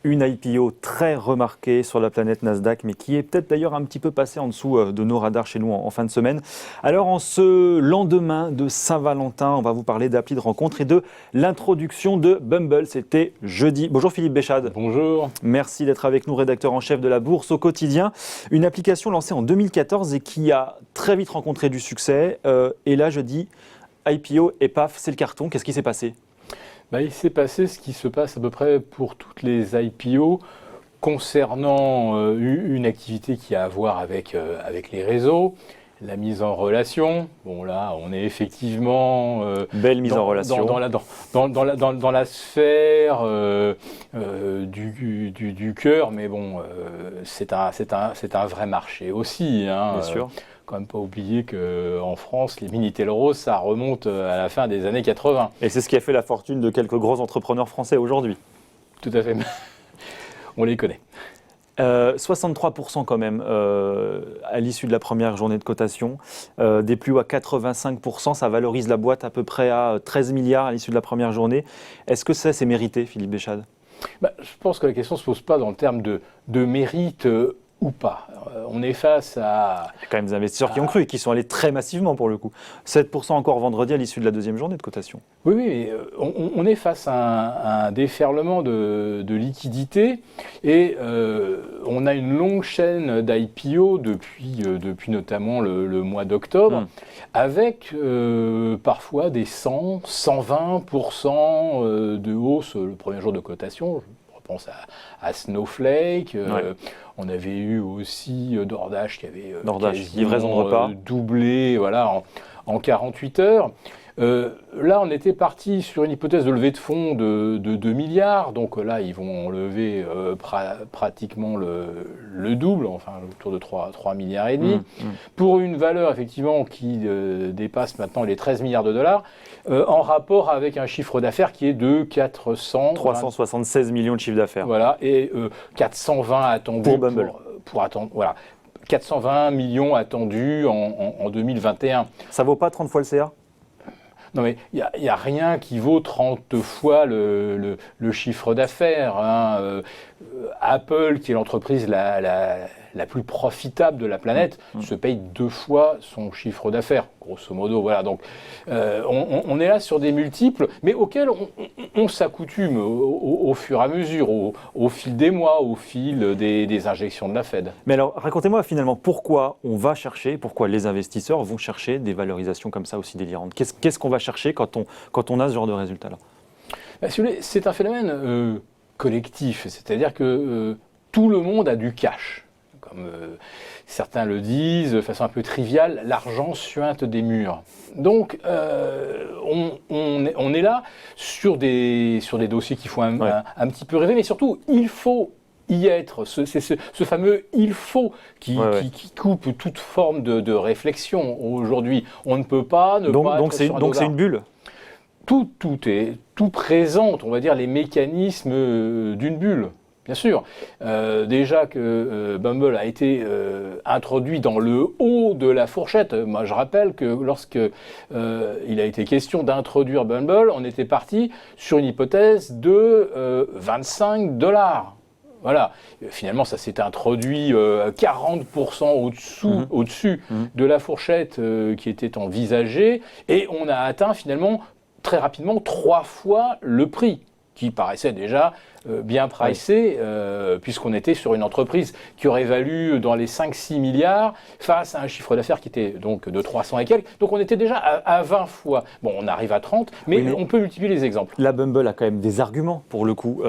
Une IPO très remarquée sur la planète Nasdaq, mais qui est peut-être d'ailleurs un petit peu passée en dessous de nos radars chez nous en fin de semaine. Alors en ce lendemain de Saint-Valentin, on va vous parler d'appli de rencontre et de l'introduction de Bumble. C'était jeudi. Bonjour Philippe Béchade. Bonjour. Merci d'être avec nous, rédacteur en chef de la Bourse au quotidien. Une application lancée en 2014 et qui a très vite rencontré du succès. Et là, jeudi, IPO et paf, c'est le carton. Qu'est-ce qui s'est passé ? Il s'est passé ce qui se passe à peu près pour toutes les IPO concernant une activité qui a à voir avec les réseaux, la mise en relation. Bon là, on est effectivement belle mise en relation dans la sphère du cœur, mais bon, c'est un vrai marché aussi. Bien sûr. Quand même pas oublier qu'en France, les Minitel Rose, ça remonte à la fin des années 80. Et c'est ce qui a fait la fortune de quelques gros entrepreneurs français aujourd'hui. Tout à fait. On les connaît. 63% quand même à l'issue de la première journée de cotation, des plus hauts à 85%, ça valorise la boîte à peu près à 13 milliards à l'issue de la première journée. Est-ce que ça, c'est mérité, Philippe Béchade ? Je pense que la question ne se pose pas dans le terme de mérite ou pas. On est face à... Il y a quand même des investisseurs qui ont cru et qui sont allés très massivement pour le coup. 7% encore vendredi à l'issue de la deuxième journée de cotation. Oui, mais on est face à un déferlement de liquidités et on a une longue chaîne d'IPO depuis notamment le mois d'octobre, avec parfois des 100, 120% de hausse le premier jour de cotation. Je pense à Snowflake, on avait eu aussi DoorDash qui avait livraison de repas doublé en 48 heures. Là, on était parti sur une hypothèse de levée de fonds de 2 milliards, donc là, ils vont lever pratiquement le double, enfin autour de 3 milliards et demi, pour une valeur effectivement qui dépasse maintenant les 13 milliards de dollars, en rapport avec un chiffre d'affaires qui est de 376 millions de chiffre d'affaires. Voilà, et 420 attendus pour Bumble. Pour attendre, voilà. 420 millions attendus en 2021. Ça vaut pas 30 fois le CA ? Non mais il n'y a rien qui vaut 30 fois le chiffre d'affaires. Apple, qui est l'entreprise la plus profitable de la planète, se paye 2 fois son chiffre d'affaires, grosso modo. Voilà, donc on est là sur des multiples, mais auxquels on s'accoutume au fur et à mesure, au fil des mois, au fil des injections de la Fed. Mais alors, racontez-moi finalement pourquoi pourquoi les investisseurs vont chercher des valorisations comme ça aussi délirantes. Qu'est-ce qu'on va chercher quand on a ce genre de résultat-là ? Si vous voulez, c'est un phénomène collectif, c'est-à-dire que tout le monde a du cash. Comme certains le disent de façon un peu triviale, l'argent suinte des murs. Donc, on est là sur des dossiers qui font un petit peu rêver, mais surtout, il faut y être. C'est ce fameux « il faut » qui coupe toute forme de réflexion. Aujourd'hui, on ne peut pas ne pas être sur un Donc c'est une bulle ? Tout présente, on va dire, les mécanismes d'une bulle. Bien sûr, déjà que Bumble a été introduit dans le haut de la fourchette. Moi, je rappelle que lorsque il a été question d'introduire Bumble, on était parti sur une hypothèse de 25 $. Voilà. Finalement, ça s'est introduit 40% au-dessus de la fourchette qui était envisagée, et on a atteint finalement très rapidement 3 fois le prix, qui paraissait déjà bien pricé, puisqu'on était sur une entreprise qui aurait valu dans les 5-6 milliards face à un chiffre d'affaires qui était donc de 300 et quelques. Donc on était déjà à 20 fois. Bon, on arrive à 30, mais on peut multiplier les exemples. La Bumble a quand même des arguments pour le coup.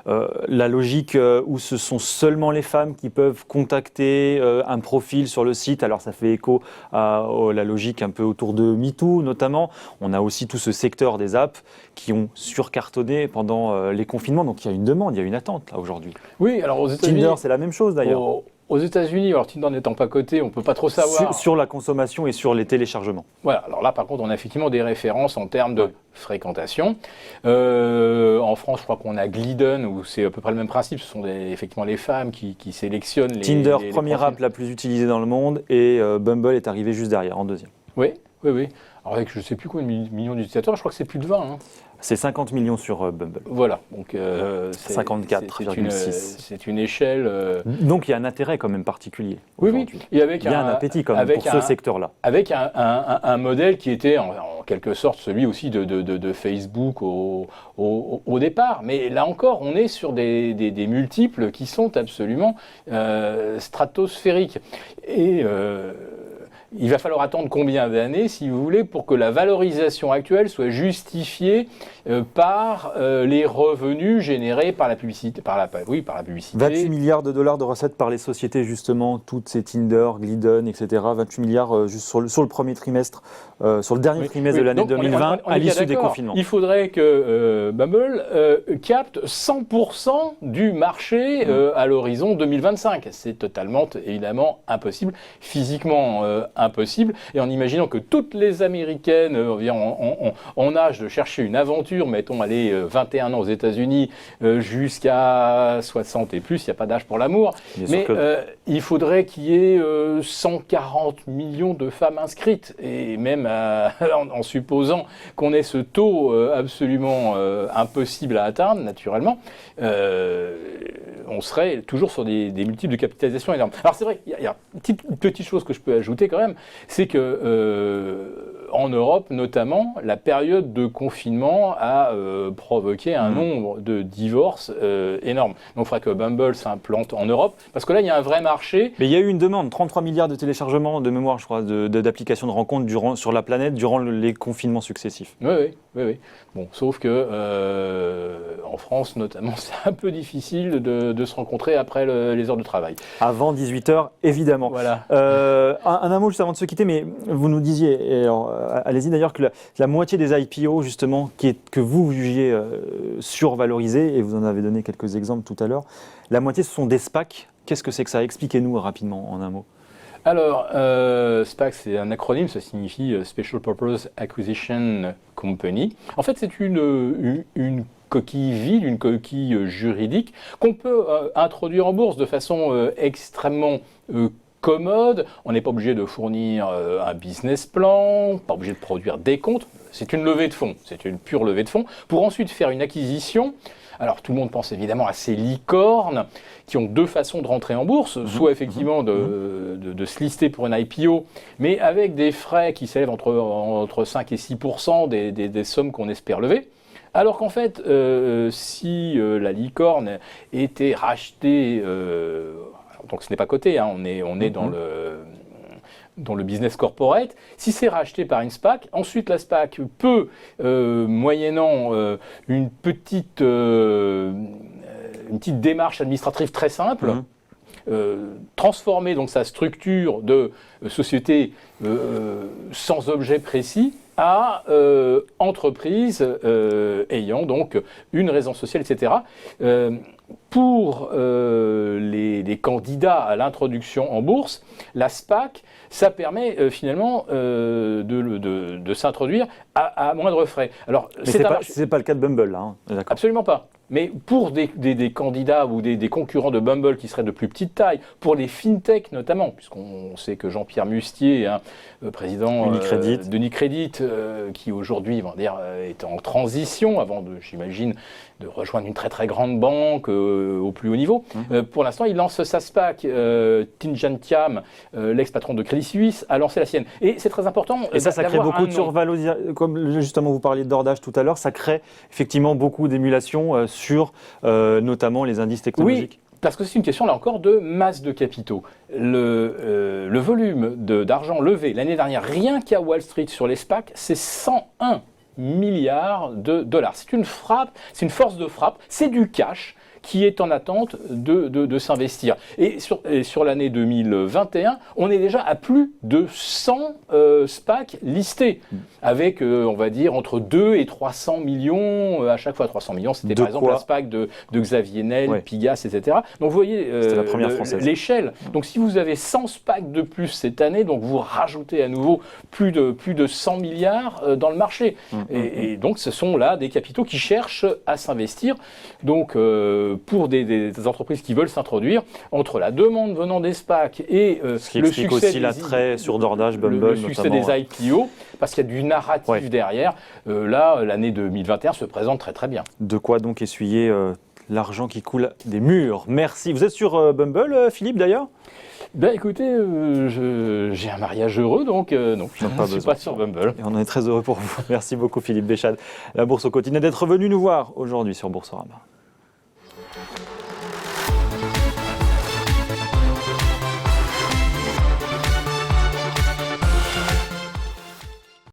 La logique où ce sont seulement les femmes qui peuvent contacter un profil sur le site, alors ça fait écho à la logique un peu autour de MeToo notamment. On a aussi tout ce secteur des apps qui ont surcartonné pendant les confinements, donc il y a une demande, il y a une attente là aujourd'hui. Oui, alors aux États-Unis, Tinder, c'est la même chose d'ailleurs. Aux États-Unis, alors Tinder n'étant pas coté, on ne peut pas trop savoir. Sur la consommation et sur les téléchargements. Voilà, alors là par contre, on a effectivement des références en termes de fréquentation. En France, je crois qu'on a Glidden, où c'est à peu près le même principe. Ce sont effectivement les femmes qui sélectionnent les... Tinder, première app la plus utilisée dans le monde, et Bumble est arrivé juste derrière, en deuxième. Oui, oui, oui. Alors avec je ne sais plus combien de millions d'utilisateurs, je crois que c'est plus de 20. Hein. C'est 50 millions sur Bumble. Voilà, donc 54,6. c'est une échelle. Donc il y a un intérêt quand même particulier. Oui, oui. Il y a un appétit quand même pour ce secteur-là. Avec un modèle qui était en quelque sorte celui aussi de Facebook au départ. Mais là encore, on est sur des multiples qui sont absolument stratosphériques. Et il va falloir attendre combien d'années, si vous voulez, pour que la valorisation actuelle soit justifiée par les revenus générés par la publicité. Par la publicité. 28 milliards de dollars de recettes par les sociétés, justement, toutes ces Tinder, Glidden, etc. 28 milliards juste sur le premier trimestre, sur le dernier trimestre de l'année 2020, à l'issue des confinements. Il faudrait que Bumble capte 100% du marché à l'horizon 2025. C'est totalement, évidemment, impossible, physiquement impossible. Et en imaginant que toutes les Américaines en âge de chercher une aventure, mettons, aller 21 ans aux États-Unis jusqu'à 60 et plus, il n'y a pas d'âge pour l'amour. Mais il faudrait qu'il y ait 140 millions de femmes inscrites. Et même en supposant qu'on ait ce taux absolument impossible à atteindre, naturellement, on serait toujours sur des multiples de capitalisation énormes. Alors c'est vrai, il y a une petite chose que je peux ajouter quand même, c'est que en Europe notamment, la période de confinement a provoqué un nombre de divorces énorme. Donc il faudra que Bumble s'implante en Europe, parce que là il y a un vrai marché. Mais il y a eu une demande, 33 milliards de téléchargements de mémoire, je crois, d'applications de rencontres sur la planète durant les confinements successifs. Oui. Bon, sauf que en France notamment, c'est un peu difficile de se rencontrer après les heures de travail. Avant 18h, évidemment. Voilà. Un mot juste avant de se quitter, mais vous nous disiez, et alors, allez-y d'ailleurs, que la moitié des IPO, justement, que vous jugiez survalorisés, et vous en avez donné quelques exemples tout à l'heure, la moitié ce sont des SPAC. Qu'est-ce que c'est que ça? Expliquez-nous rapidement en un mot. Alors, SPAC, c'est un acronyme, ça signifie Special Purpose Acquisition Company. En fait, c'est une coquille vide, une coquille juridique qu'on peut introduire en bourse de façon extrêmement commode. On n'est pas obligé de fournir un business plan, pas obligé de produire des comptes. C'est une levée de fonds, c'est une pure levée de fonds, pour ensuite faire une acquisition. Alors tout le monde pense évidemment à ces licornes qui ont deux façons de rentrer en bourse, soit effectivement de se lister pour une IPO, mais avec des frais qui s'élèvent entre 5 et 6% des sommes qu'on espère lever. Alors qu'en fait, si la licorne était rachetée, donc ce n'est pas coté, hein, on est dans le business corporate, si c'est racheté par une SPAC, ensuite la SPAC peut, moyennant une petite démarche administrative très simple, transformer donc sa structure de société sans objet précis à entreprise ayant donc une raison sociale, etc. Pour les candidats à l'introduction en bourse, la SPAC, ça permet finalement de s'introduire à moindre frais. Alors, c'est pas le cas de Bumble, là. Hein. D'accord. Absolument pas. Mais pour des candidats ou des concurrents de Bumble qui seraient de plus petite taille, pour les fintech notamment, puisqu'on sait que Jean-Pierre Mustier, président d'Unicredit, qui aujourd'hui est en transition avant j'imagine, de rejoindre une très très grande banque au plus haut niveau. Pour l'instant, il lance sa SPAC. Tidjane Thiam, l'ex-patron de Crédit Suisse, a lancé la sienne. Et c'est très important. Et ça crée beaucoup de survalorisation. Comme justement vous parliez d'ordage tout à l'heure, ça crée effectivement beaucoup d'émulation sur notamment les indices technologiques. Oui, parce que c'est une question là encore de masse de capitaux. Le volume d'argent levé l'année dernière, rien qu'à Wall Street sur les SPAC, c'est 101 milliards de dollars. C'est une frappe, c'est une force de frappe, c'est du cash qui est en attente de s'investir. Et sur l'année 2021, on est déjà à plus de 100 SPAC listés, avec, on va dire, entre 2 et 300 millions à chaque fois. 300 millions, c'était par exemple la SPAC de Xavier Niel, Pigasse, etc. Donc vous voyez l'échelle. Donc si vous avez 100 SPAC de plus cette année, donc vous rajoutez à nouveau plus de 100 milliards dans le marché. Et donc ce sont là des capitaux qui cherchent à s'investir. Donc pour des entreprises qui veulent s'introduire, entre la demande venant des SPAC et Ce qui le explique succès aussi l'attrait sur DoorDash, Bumble le succès notamment. des IPO, parce qu'il y a du narratif derrière. Là, l'année 2021 se présente très très bien. De quoi donc essuyer l'argent qui coule des murs. Merci. Vous êtes sur Bumble, Philippe, d'ailleurs? Ben écoutez, j'ai un mariage heureux, donc non, je ne suis pas sur Bumble. Et on en est très heureux pour vous. Merci beaucoup, Philippe Béchade. La Bourse au quotidien d'être venu nous voir aujourd'hui sur Boursorama.